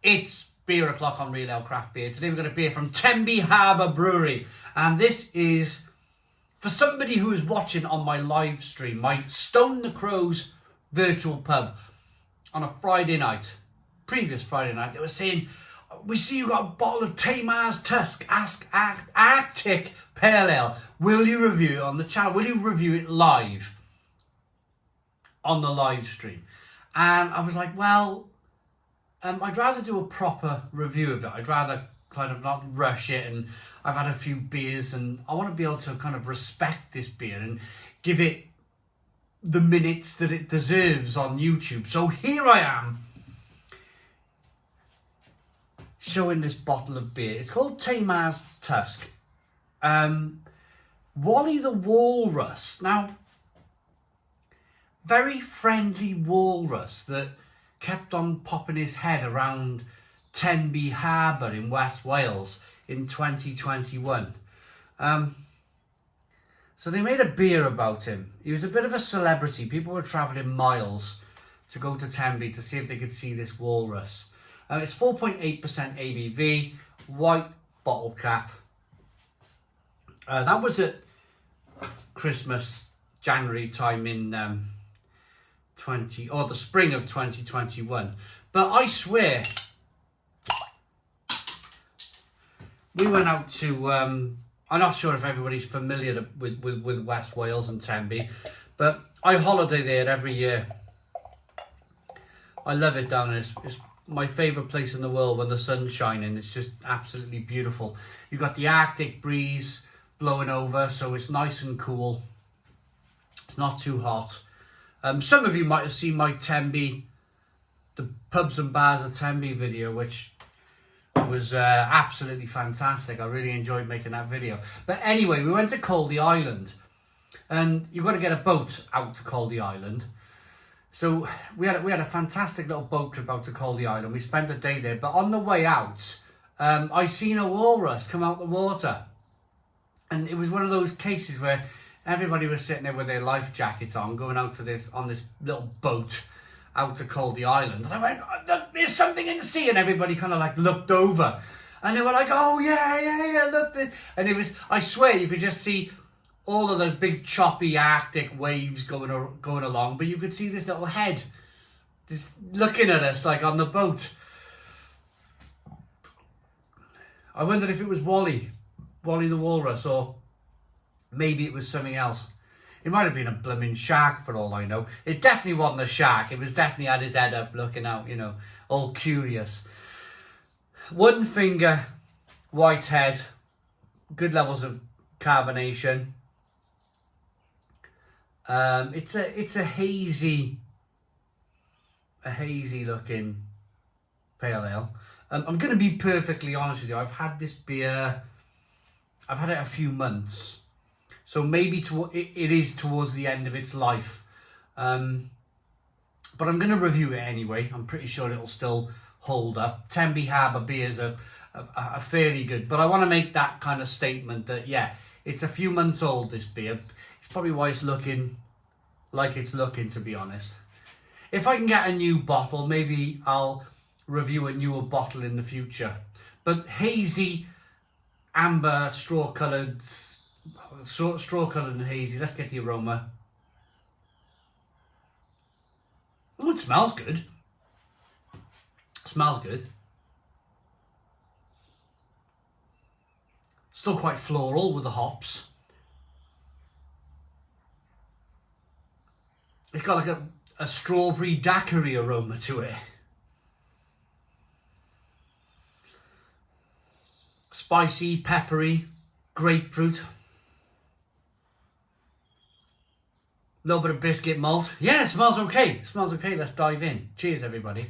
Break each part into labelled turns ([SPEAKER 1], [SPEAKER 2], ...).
[SPEAKER 1] It's beer o'clock on Real Ale Craft Beer. Today we've got a beer from Tenby Harbour Brewery. And this is for somebody who is watching on my live stream, my Stone the Crows virtual pub on a Friday night, previous Friday night. They were saying, we see you got a bottle of Tamar's Tusk Arctic Pale Ale. Will you review it on the channel? Will you review it live on the live stream? And I was like, well, I'd rather do a proper review of it. I'd rather kind of not rush it, and I've had a few beers and I want to be able to kind of respect this beer and give it the minutes that it deserves on YouTube. So here I am showing this bottle of beer. It's called Tamar's Tusk. Wally the Walrus. Now, very friendly walrus that kept on popping his head around Tenby Harbour in West Wales in 2021. So they made a beer about him. He was a bit of a celebrity. People were travelling miles to go to Tenby to see if they could see this walrus. It's 4.8% ABV, white bottle cap. That was at Christmas, January time in the spring of 2021. But I swear, we went out to, I'm not sure if everybody's familiar with West Wales and Tenby, but I holiday there every year. I love it down there. It's my favourite place in the world when the sun's shining. It's just absolutely beautiful. You've got the Arctic breeze blowing over, so it's nice and cool. It's not too hot. Some of you might have seen my Tenby, the pubs and bars of Tenby video, which was absolutely fantastic. I really enjoyed making that video. But anyway, we went to Coldy Island, and you've got to get a boat out to Coldy Island. So we had a fantastic little boat trip out to Coldy Island. We spent the day there, but on the way out, I seen a walrus come out the water, and it was one of those cases where everybody was sitting there with their life jackets on, going out to on this little boat out to Coldy Island. And I went, oh, look, there's something in the sea. And everybody kind of like looked over. And they were like, oh, yeah, look. And it was, I swear, you could just see all of the big choppy Arctic waves going along. But you could see this little head just looking at us like on the boat. I wondered if it was Wally the Walrus, or maybe it was something else. It might have been a blooming shark for all I know. It definitely wasn't a shark. It was definitely had his head up looking out, you know, all curious. One finger, white head, good levels of carbonation. It's a hazy looking pale ale. I'm going to be perfectly honest with you. I've had this beer, I've had it a few months. So maybe it is towards the end of its life. But I'm going to review it anyway. I'm pretty sure it'll still hold up. Tenby Harbour beers are fairly good. But I want to make that kind of statement that, yeah, it's a few months old, this beer. It's probably why it's looking like it's looking, to be honest. If I can get a new bottle, maybe I'll review a newer bottle in the future. But hazy, amber, straw-coloured and hazy. Let's get the aroma. Oh, it smells good. Smells good. Still quite floral with the hops. It's got like a strawberry daiquiri aroma to it. Spicy, peppery, grapefruit. A little bit of biscuit malt. Yeah, it smells okay. It smells okay. Let's dive in. Cheers, everybody.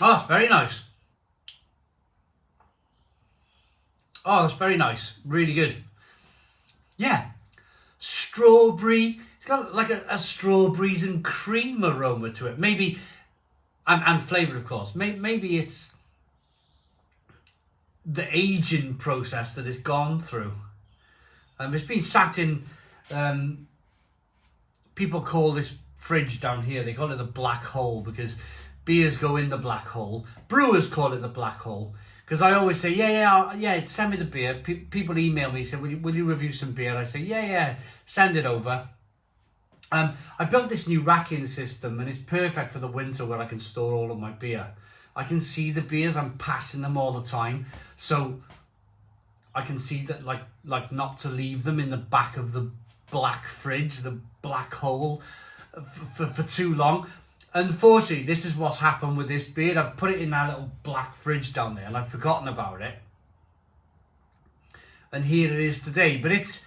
[SPEAKER 1] Oh, it's very nice. Oh, that's very nice. Really good. Yeah. Strawberry. It's got like a strawberries and cream aroma to it. Maybe, and flavour, of course. Maybe it's the aging process that it's gone through. It's been sat in, people call this fridge down here, they call it the black hole, because beers go in the black hole. Brewers call it the black hole, because I always say, yeah, send me the beer. People email me, say, will you review some beer? I say, yeah, send it over. I built this new racking system, and it's perfect for the winter where I can store all of my beer. I can see the beers, I'm passing them all the time, so I can see that like not to leave them in the back of the black fridge, the black hole, for too long. Unfortunately, this is what's happened with this beer. I've put it in that little black fridge down there, and I've forgotten about it. And here it is today. But it's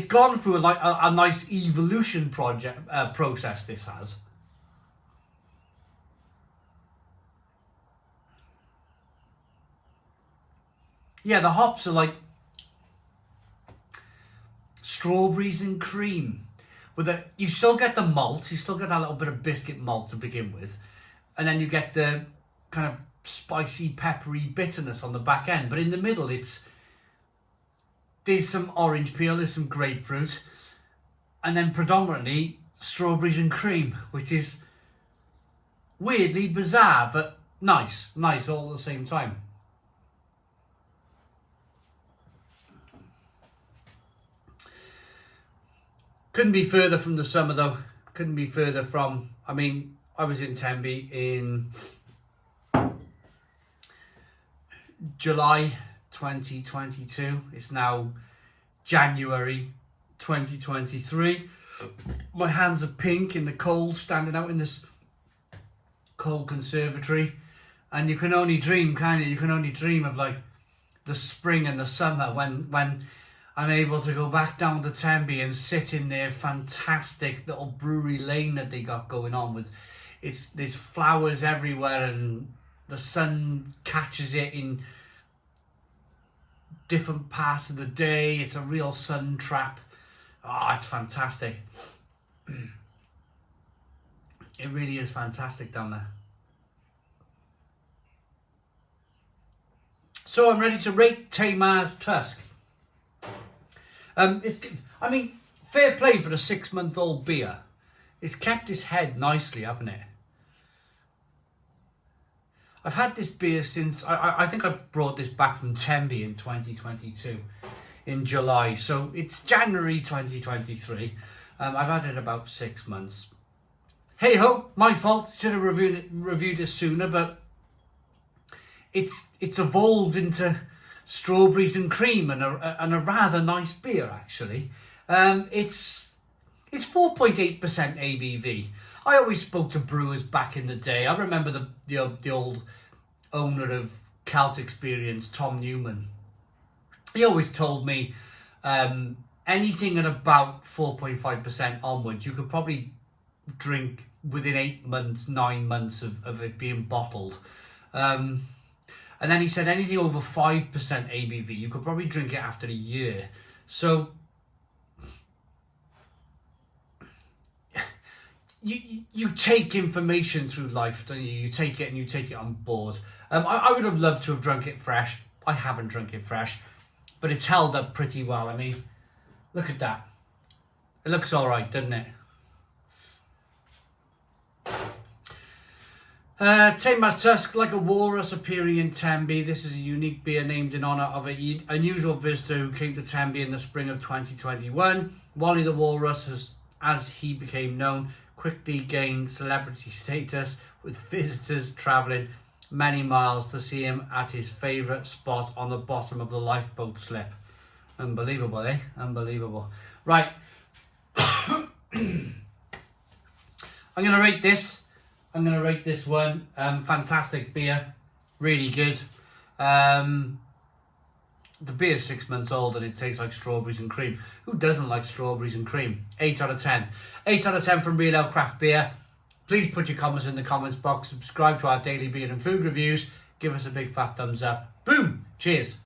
[SPEAKER 1] gone through a nice evolution process. This has. Yeah, the hops are like strawberries and cream. But you still get the malt, you still get that little bit of biscuit malt to begin with. And then you get the kind of spicy, peppery bitterness on the back end. But in the middle, there's some orange peel, there's some grapefruit. And then predominantly strawberries and cream, which is weirdly bizarre, but nice all at the same time. Couldn't be further from the summer though. Couldn't be further from, I mean, I was in Tenby in July 2022. It's now January 2023. My hands are pink in the cold, standing out in this cold conservatory. And you can only dream, you can only dream of like the spring and the summer when I'm able to go back down to Tenby and sit in their fantastic little brewery lane that they got going on with. There's flowers everywhere and the sun catches it in different parts of the day. It's a real sun trap. Oh, it's fantastic. It really is fantastic down there. So I'm ready to rate Tamar's Tusk. I mean, fair play for a 6-month-old beer. It's kept its head nicely, hasn't it? I've had this beer since, I think I brought this back from Tenby in 2022, in July. So it's January 2023. I've had it about 6 months. Hey ho, my fault. Should have reviewed it sooner, but it's evolved into strawberries and cream and a rather nice beer actually. It's 4.8% ABV. I always spoke to brewers back in the day. I remember the old owner of Celt Experience, Tom Newman. He always told me anything at about 4.5% onwards, you could probably drink within 8 months, 9 months of it being bottled. And then he said anything over 5% ABV, you could probably drink it after a year. So you take information through life, don't you? You take it and you take it on board. I would have loved to have drunk it fresh. I haven't drunk it fresh, but it's held up pretty well. I mean, look at that. It looks all right, doesn't it? Tamar's Tusk, like a walrus appearing in Tenby. This is a unique beer named in honour of an unusual visitor who came to Tenby in the spring of 2021. Wally the Walrus, as he became known, quickly gained celebrity status, with visitors travelling many miles to see him at his favourite spot on the bottom of the lifeboat slip. Unbelievable, eh? Unbelievable. Right. I'm going to rate this. I'm going to rate this one. Fantastic beer. Really good. The beer's 6 months old and it tastes like strawberries and cream. Who doesn't like strawberries and cream? 8 out of 10. 8 out of 10 from Real Ale Craft Beer. Please put your comments in the comments box. Subscribe to our daily beer and food reviews. Give us a big fat thumbs up. Boom. Cheers.